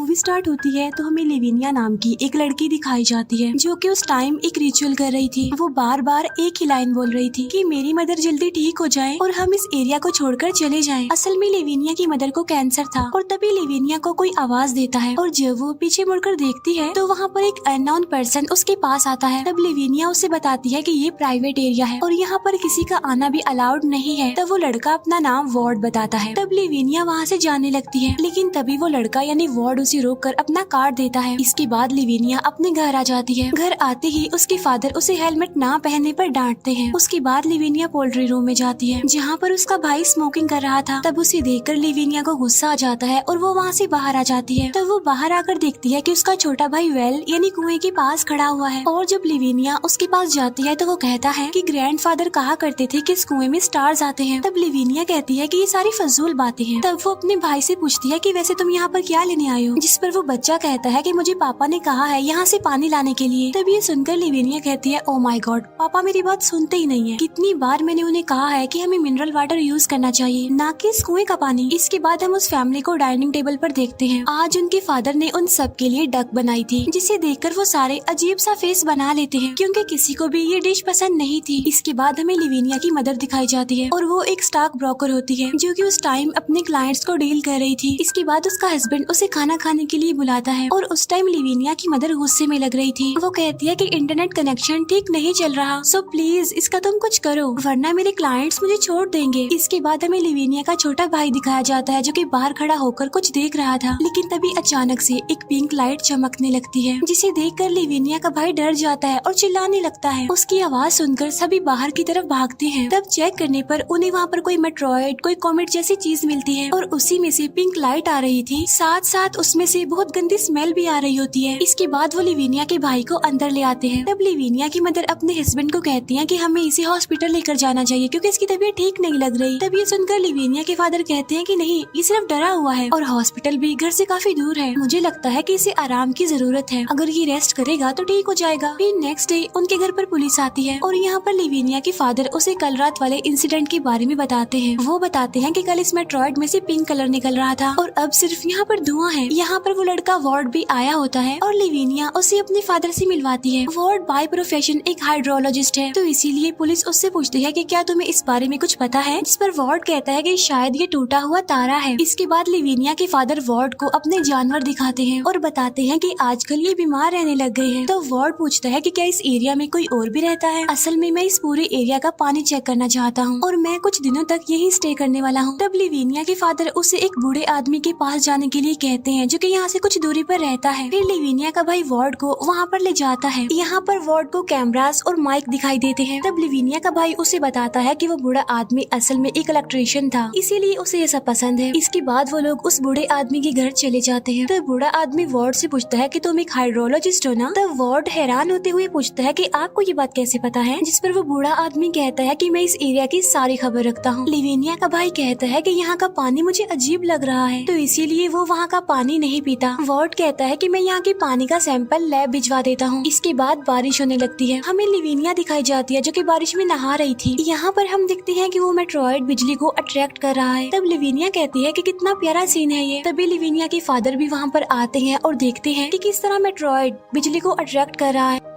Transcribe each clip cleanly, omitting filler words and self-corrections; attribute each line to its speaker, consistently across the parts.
Speaker 1: Movie start होती है तो हमें लेविनिया नाम की एक लड़की दिखाई जाती है जो कि उस टाइम एक रिचुअल कर रही थी। वो बार बार एक ही लाइन बोल रही थी कि मेरी मदर जल्दी ठीक हो जाए और हम इस एरिया को छोड़कर चले जाएं। असल में लेविनिया की मदर को कैंसर था और तभी लेविनिया को कोई आवाज देता है और जब वो पीछे मुड़कर देखती है तो वहाँ पर एक अननोन पर्सन उसके पास आता है। तब लेविनिया उसे बताती है कि ये प्राइवेट एरिया है और यहाँ पर किसी का आना भी अलाउड नहीं है। तब वो लड़का अपना नाम वार्ड बताता है। तब लेविनिया वहाँ से जाने लगती है, लेकिन तभी वो लड़का यानी वार्ड उसे रोक कर अपना कार्ड देता है। इसके बाद लेविनिया अपने घर आ जाती है। घर आते ही उसके फादर उसे हेलमेट ना पहनने पर डांटते हैं। उसके बाद लेविनिया पोल्ट्री रूम में जाती है जहाँ पर उसका भाई स्मोकिंग कर रहा था। तब उसे देखकर लेविनिया को गुस्सा आ जाता है और वो वहाँ से बाहर आ जाती है। तब वो बाहर आकर देखती है कि उसका छोटा भाई वेल यानी कुएं के पास खड़ा हुआ है और जब लेविनिया उसके पास जाती है तो वो कहता है कि ग्रैंडफादर कहा करते थे कि इस कुएं में स्टार्स आते हैं। तब लेविनिया कहती है कि ये सारी फजूल बातें हैं। तब वो अपने भाई से पूछती है कि वैसे तुम यहाँ पर क्या लेने आए हो, जिस पर वो बच्चा कहता है कि मुझे पापा ने कहा है यहाँ से पानी लाने के लिए। तब ये सुनकर लेविनिया कहती है ओ माय गॉड, पापा मेरी बात सुनते ही नहीं है। कितनी बार मैंने उन्हें कहा है कि हमें मिनरल वाटर यूज करना चाहिए, ना कि इस कुएं का पानी। इसके बाद हम उस फैमिली को डाइनिंग टेबल पर देखते हैं। आज उनके फादर ने उन सब के लिए डक बनाई थी, जिसे देखकर वो सारे अजीब सा फेस बना लेते हैं क्योंकि किसी को भी ये डिश पसंद नहीं थी। इसके बाद हमें लेविनिया की मदर दिखाई जाती है और वो एक स्टॉक ब्रोकर होती है जो कि उस टाइम अपने क्लाइंट्स को डील कर रही थी। इसके बाद उसका हस्बैंड उसे खाना खाने के लिए बुलाता है और उस टाइम लेविनिया की मदर गुस्से में लग रही थी। वो कहती है कि इंटरनेट कनेक्शन ठीक नहीं चल रहा, सो प्लीज इसका तुम कुछ करो वरना मेरे क्लाइंट्स मुझे छोड़ देंगे। इसके बाद हमें लेविनिया का छोटा भाई दिखाया जाता है जो कि बाहर खड़ा होकर कुछ देख रहा था, लेकिन तभी अचानक से एक पिंक लाइट चमकने लगती है जिसे देखकर लेविनिया का भाई डर जाता है और चिल्लाने लगता है। उसकी आवाज सुनकर सभी बाहर की तरफ भागते हैं। तब चेक करने पर उन्हें वहाँ पर कोई मेट्रॉइड कोई कॉमेट जैसी चीज मिलती है और उसी में से पिंक लाइट आ रही थी, साथ साथ उसमें से बहुत गंदी स्मेल भी आ रही होती है। इसके बाद वो लेविनिया के भाई को अंदर ले आते हैं। तब लेविनिया की मदर अपने हस्बैंड को कहती है कि हमें इसे हॉस्पिटल लेकर जाना चाहिए क्योंकि इसकी तबीयत ठीक नहीं लग रही। तब ये सुनकर लेविनिया के फादर कहते हैं कि नहीं, ये सिर्फ डरा हुआ है और हॉस्पिटल भी घर से काफी दूर है। मुझे लगता है कि इसे आराम की जरूरत है, अगर ये रेस्ट करेगा तो ठीक हो जाएगा। फिर नेक्स्ट डे उनके घर पर पुलिस आती है और यहाँ पर लेविनिया के फादर उसे कल रात वाले इंसिडेंट के बारे में बताते हैं। वो बताते हैं कि कल इस मेट्रॉइड में से पिंक कलर निकल रहा था और अब सिर्फ यहाँ पर धुआं है। यहाँ पर वो लड़का वार्ड भी आया होता है और लेविनिया उसे अपने फादर से मिलवाती है। वार्ड बाय प्रोफेशन एक हाइड्रोलॉजिस्ट है, तो इसीलिए पुलिस उससे पूछती है कि क्या तुम्हें इस बारे में कुछ पता है, जिस पर वार्ड कहता है कि शायद ये टूटा हुआ तारा है। इसके बाद लेविनिया के फादर वार्ड को अपने जानवर दिखाते हैं और बताते हैं कि आजकल ये बीमार रहने लग गए हैं। तो वार्ड पूछता है कि क्या इस एरिया में कोई और भी रहता है। असल में मैं इस पूरे एरिया का पानी चेक करना चाहता हूँ और मैं कुछ दिनों तक यही स्टे करने वाला हूँ। तब लेविनिया के फादर उसे एक बूढ़े आदमी के पास जाने के लिए कहते हैं जो कि यहाँ से कुछ दूरी पर रहता है। फिर लेविनिया का भाई वार्ड को वहाँ पर ले जाता है। यहाँ पर वार्ड को कैमरास और माइक दिखाई देते हैं। तब लेविनिया का भाई उसे बताता है कि वो बूढ़ा आदमी असल में एक इलेक्ट्रिशियन था, इसीलिए उसे ये सब पसंद है। इसके बाद वो लोग उस बूढ़े आदमी के घर चले जाते हैं। तब बूढ़ा आदमी वार्ड से पूछता है कि तुम एक हाइड्रोलॉजिस्ट हो ना। तब वार्ड हैरान होते हुए पूछता है कि आपको ये बात कैसे पता है, जिस पर वो बूढ़ा आदमी कहता है कि मैं इस एरिया की सारी खबर रखता हूँ। लेविनिया का भाई कहता है कि यहाँ का पानी मुझे अजीब लग रहा है, तो इसीलिए वो वहाँ का पानी नहीं पीता। वार्ड कहता है कि मैं यहाँ के पानी का सैंपल लैब भिजवा देता हूँ। इसके बाद बारिश होने लगती है। हमें लेविनिया दिखाई जाती है जो कि बारिश में नहा रही थी। यहाँ पर हम देखते हैं कि वो मेट्रॉइड बिजली को अट्रैक्ट कर रहा है। तब लेविनिया कहती है कि कितना प्यारा सीन है ये। तभी लेविनिया के फादर भी वहाँ पर आते हैं और देखते हैं कि किस तरह मेट्रॉइड बिजली को अट्रैक्ट कर रहा है।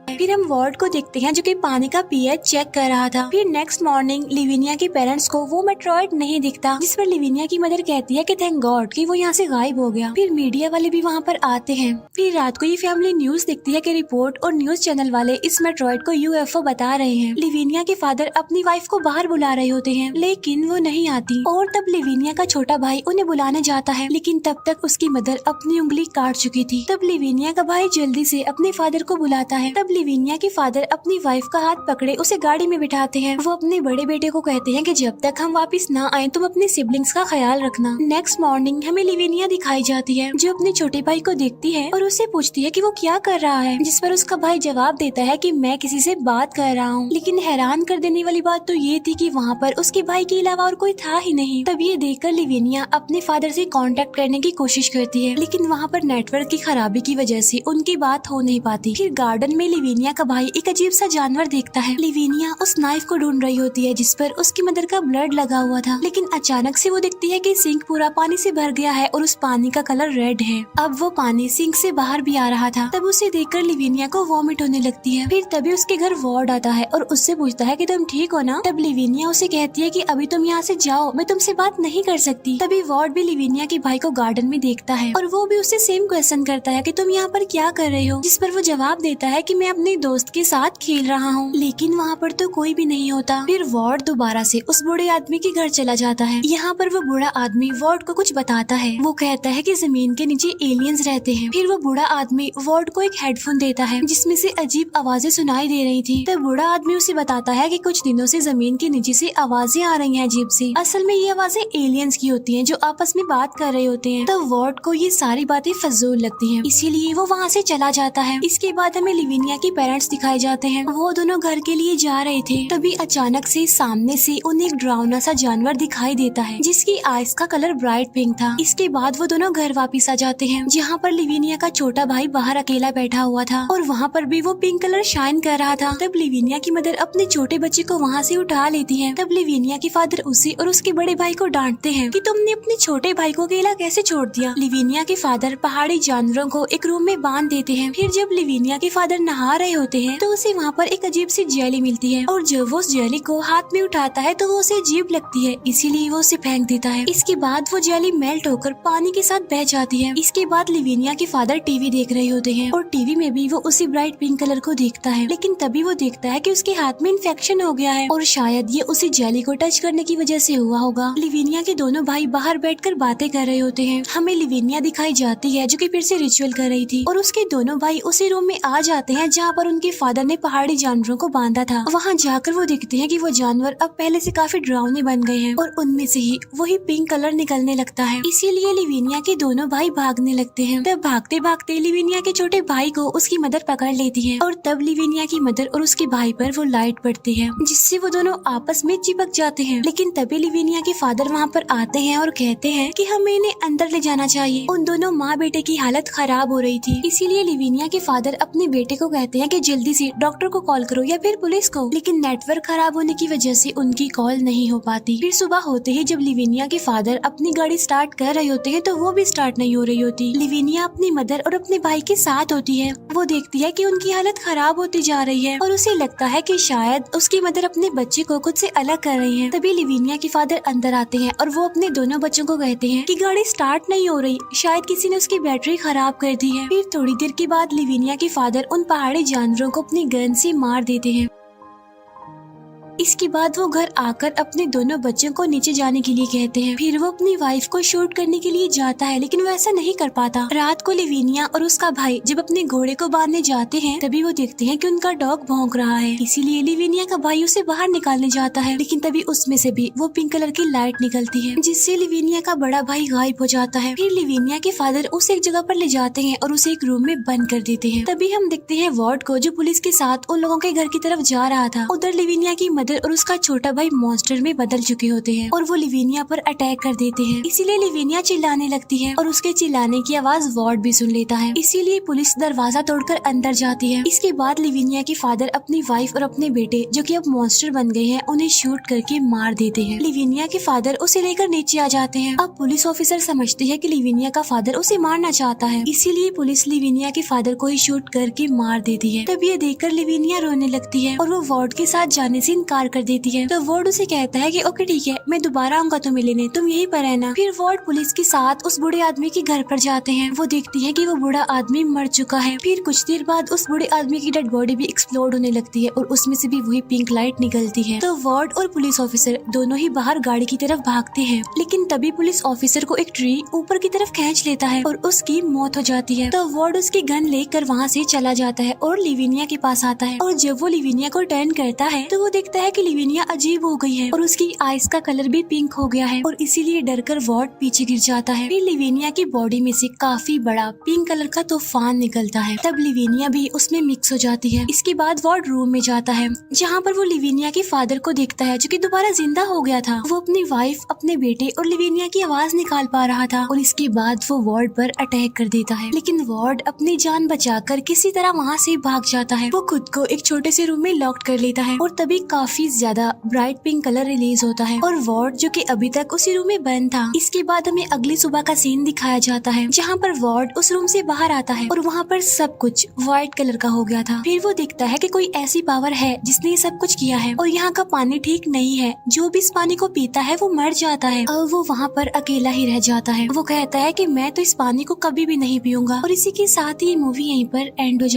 Speaker 1: फिर हम वार्ड को देखते हैं जो कि पानी का पीएच चेक कर रहा था। फिर नेक्स्ट मॉर्निंग लेविनिया के पेरेंट्स को वो मेट्रॉइड नहीं दिखता, जिस पर लेविनिया की मदर कहती है कि थैंक गॉड कि वो यहाँ से गायब हो गया। फिर मीडिया वाले भी वहाँ पर आते हैं। फिर रात को ये फैमिली न्यूज देखती है कि रिपोर्ट और न्यूज चैनल वाले इस मेट्रॉइड को यूएफओ बता रहे हैं। लेविनिया के फादर अपनी वाइफ को बाहर बुला रहे होते हैं, लेकिन वो नहीं आती और तब लेविनिया का छोटा भाई उन्हें बुलाने जाता है, लेकिन तब तक उसकी मदर अपनी उंगली काट चुकी थी। तब लेविनिया का भाई जल्दी से अपने फादर को बुलाता है। तब लेविनिया के फादर अपनी वाइफ का हाथ पकड़े उसे गाड़ी में बिठाते हैं। वो अपने बड़े बेटे को कहते हैं कि जब तक हम वापस ना आए तुम अपने सिबलिंग्स का ख्याल रखना। नेक्स्ट मॉर्निंग हमें लेविनिया दिखाई जाती है जो अपने छोटे भाई को देखती है और उससे पूछती है कि वो क्या कर रहा है, जिस पर उसका भाई जवाब देता है कि मैं किसी से बात कर रहा हूँ। लेकिन हैरान कर देने वाली बात तो ये थी कि वहाँ पर उसके भाई के अलावा और कोई था ही नहीं। तब ये देखकर लेविनिया अपने फादर से कांटेक्ट करने की कोशिश करती है, लेकिन वहाँ पर नेटवर्क की खराबी की वजह से उनकी बात हो नहीं पाती। फिर गार्डन में लेविनिया लिविनिया का भाई एक अजीब सा जानवर देखता है। लिविनिया उस नाइफ को ढूंढ रही होती है जिस पर उसकी मदर का ब्लड लगा हुआ था, लेकिन अचानक से वो देखती है कि सिंक पूरा पानी से भर गया है और उस पानी का कलर रेड है। अब वो पानी सिंक से बाहर भी आ रहा था। तब उसे देखकर लिविनिया को वॉमिट होने लगती है। फिर तभी उसके घर वार्ड आता है और उससे पूछता है कि तुम ठीक हो ना। तब लिविनिया उसे कहती है कि अभी तुम यहाँ से जाओ, मैं तुमसे बात नहीं कर सकती। तभी वार्ड भी लिविनिया के भाई को गार्डन में देखता है और वो भी उससे सेम क्वेश्चन करता है कि तुम यहाँ पर क्या कर रहे हो, जिस पर वो जवाब देता है कि मैं अपने दोस्त के साथ खेल रहा हूँ। लेकिन वहाँ पर तो कोई भी नहीं होता। फिर वार्ड दोबारा से उस बूढ़े आदमी के घर चला जाता है। यहाँ पर वो बूढ़ा आदमी वार्ड को कुछ बताता है। वो कहता है कि जमीन के नीचे एलियंस रहते हैं। फिर वो बूढ़ा आदमी वार्ड को एक हेडफोन देता है जिसमें से अजीब आवाजें सुनाई दे रही थी। तब बूढ़ा आदमी उसे बताता है कि कुछ दिनों से जमीन के नीचे से आवाजें आ रही हैं अजीब सी। असल में ये आवाजें एलियंस की होती हैं जो आपस में बात कर रहे होते हैं। तब वार्ड को ये सारी बातें फजूल लगती हैं, इसीलिए वो वहाँ से चला जाता है। इसके बाद हमें लिविनिया के पेरेंट्स दिखाए जाते हैं। वो दोनों घर के लिए जा रहे थे। तभी अचानक से सामने से उन्हें एक डरावना सा जानवर दिखाई देता है जिसकी आइस का कलर ब्राइट पिंक था। इसके बाद वो दोनों घर वापिस आ जाते हैं जहाँ पर लिविनिया का छोटा भाई बाहर अकेला बैठा हुआ था और वहाँ पर भी वो पिंक कलर शाइन कर रहा था। तब लिविनिया की मदर अपने छोटे बच्चे को वहाँ से उठा लेती है। तब लिविनिया के फादर उसे और उसके बड़े भाई को डांटते हैं कि तुमने अपने छोटे भाई को अकेला कैसे छोड़ दिया। लिविनिया के फादर पहाड़ी जानवरों को एक रूम में बांध देते हैं। फिर जब लिविनिया के फादर नहा रहे होते हैं तो उसे वहाँ पर एक अजीब सी जेली मिलती है और जब वो उस जेली को हाथ में उठाता है तो वो उसे अजीब लगती है, इसीलिए वो उसे फेंक देता है। इसके बाद वो जेली मेल्ट होकर पानी के साथ बह जाती है। इसके बाद लिविनिया के फादर टीवी देख रहे होते हैं और टीवी में भी वो उसी ब्राइट पिंक कलर को देखता है, लेकिन तभी वो देखता है कि उसके हाथ में इन्फेक्शन हो गया है और शायद ये उसी जेली को टच करने की वजह से हुआ होगा। लिविनिया के दोनों भाई बाहर बैठकर बातें कर रहे होते हैं। हमें लिविनिया दिखाई जाती है जो कि फिर से रिचुअल कर रही थी और उसके दोनों भाई उसी रूम में आ जाते हैं जहाँ पर उनके फादर ने पहाड़ी जानवरों को बांधा था। वहाँ जाकर वो देखते हैं कि वो जानवर अब पहले से काफी डरावने बन गए हैं और उनमें से ही वही पिंक कलर निकलने लगता है। इसीलिए लिविनिया के दोनों भाई भागने लगते हैं। तब भागते भागते लिविनिया के छोटे भाई को उसकी मदर पकड़ लेती है और तब लिविनिया की मदर और उसके भाई पर वो लाइट पड़ती है जिससे वो दोनों आपस में चिपक जाते हैं। लेकिन तभी लिविनिया के फादर वहाँ पर आते हैं और कहते हैं कि हमें इन्हें अंदर ले जाना चाहिए। उन दोनों माँ बेटे की हालत खराब हो रही थी, इसीलिए लिविनिया के फादर अपने बेटे को कहते हैं कि जल्दी से डॉक्टर को कॉल करो या फिर पुलिस को। लेकिन नेटवर्क खराब होने की वजह से उनकी कॉल नहीं हो पाती। फिर सुबह होते ही जब लिविनिया के फादर अपनी गाड़ी स्टार्ट कर रहे होते हैं तो वो भी स्टार्ट नहीं हो रही होती। लिविनिया अपनी मदर और अपने भाई के साथ होती है। वो देखती है कि उनकी हालत खराब होती जा रही है और उसे लगता है कि शायद उसकी मदर अपने बच्चे को खुद से अलग कर रही है। तभी लिविनिया के फादर अंदर आते हैं और वो अपने दोनों बच्चों को कहते हैं कि गाड़ी स्टार्ट नहीं हो रही, शायद किसी ने उसकी बैटरी खराब कर दी है। फिर थोड़ी देर के बाद लिविनिया के फादर उन पहाड़ी जानवरों को अपनी गन से मार देते हैं। इसके बाद वो घर आकर अपने दोनों बच्चों को नीचे जाने के लिए कहते हैं। फिर वो अपनी वाइफ को शूट करने के लिए जाता है, लेकिन वो ऐसा नहीं कर पाता। रात को लिविनिया और उसका भाई जब अपने घोड़े को बांधने जाते हैं तभी वो देखते हैं कि उनका डॉग भौंक रहा है, इसीलिए लिविनिया का भाई उसे बाहर निकालने जाता है। लेकिन तभी उसमें से भी वो पिंक कलर की लाइट निकलती है जिससे लिविनिया का बड़ा भाई गायब हो जाता है। फिर लिविनिया के फादर उसे एक जगह पर ले जाते हैं और उसे एक रूम में बंद कर देते हैं। तभी हम देखते हैं वार्ड को जो पुलिस के साथ उन लोगों के घर की तरफ जा रहा था। उधर लिविनिया की मदर और उसका छोटा भाई मॉन्स्टर में बदल चुके होते हैं और वो लिविनिया पर अटैक कर देते हैं। इसीलिए लिविनिया चिल्लाने लगती है और उसके चिल्लाने की आवाज वार्ड भी सुन लेता है। इसीलिए पुलिस दरवाजा तोड़कर अंदर जाती है। इसके बाद लिविनिया के फादर अपनी वाइफ और अपने बेटे जो कि अब मॉन्स्टर बन गए हैं उन्हें शूट करके मार देते हैं। लिविनिया के फादर उसे लेकर नीचे आ जाते हैं। अब पुलिस ऑफिसर समझती है कि लिविनिया का फादर उसे मारना चाहता है, इसीलिए पुलिस लिविनिया के फादर को ही शूट करके मार देती है। तब ये देखकर लिविनिया रोने लगती है और वो वार्ड के साथ जाने से इनकार कर देती है। तो वार्ड उसे कहता है कि ओके ठीक है, मैं दोबारा आऊंगा तुम्हें लेने, तुम यहीं पर रहना। फिर वार्ड पुलिस के साथ उस बूढ़े आदमी के घर पर जाते हैं। वो देखती है कि वो बूढ़ा आदमी मर चुका है। फिर कुछ देर बाद उस बूढ़े आदमी की डेड बॉडी भी एक्सप्लोड होने लगती है और उसमें से भी वही पिंक लाइट निकलती है। तो वार्ड और पुलिस ऑफिसर दोनों ही बाहर गाड़ी की तरफ भागते हैं, लेकिन तभी पुलिस ऑफिसर को एक ट्री ऊपर की तरफ खींच लेता है और उसकी मौत हो जाती है। तो वार्ड उसकी गन लेकर वहाँ से चला जाता है और लिविनिया के पास आता है और जब वो लिविनिया को टर्न करता है तो वो देखता है है कि लिविनिया अजीब हो गई है और उसकी आइस का कलर भी पिंक हो गया है और इसीलिए डरकर वॉर्ड पीछे गिर जाता है। फिर लिविनिया की बॉडी में से काफी बड़ा पिंक कलर का तूफान निकलता है। तब लिविनिया भी उसमें मिक्स हो जाती है। इसके बाद वॉर्ड रूम में जाता है जहाँ पर वो लिविनिया के फादर को देखता है जो कि दोबारा जिंदा हो गया था। वो अपनी वाइफ, अपने बेटे और लिविनिया की आवाज निकाल पा रहा था और इसके बाद वो वॉर्ड पर अटैक कर देता है, लेकिन वॉर्ड अपनी जान बचाकर किसी तरह वहाँ से भाग जाता है। वो खुद को एक छोटे से रूम में लॉक कर लेता है और तभी काफी ज्यादा ब्राइट पिंक कलर रिलीज होता है और वॉर्ड जो कि अभी तक उसी रूम में बंद था। इसके बाद हमें अगली सुबह का सीन दिखाया जाता है जहाँ पर वॉर्ड उस रूम से बाहर आता है और वहाँ पर सब कुछ व्हाइट कलर का हो गया था। फिर वो देखता है कि कोई ऐसी पावर है जिसने ये सब कुछ किया है और यहाँ का पानी ठीक नहीं है, जो भी इस पानी को पीता है वो मर जाता है। और वो वहाँ पर अकेला ही रह जाता है। वो कहता है कि मैं तो इस पानी को कभी भी नहीं पीऊंगा और इसी के साथ ही मूवी यहीं पर एंड हो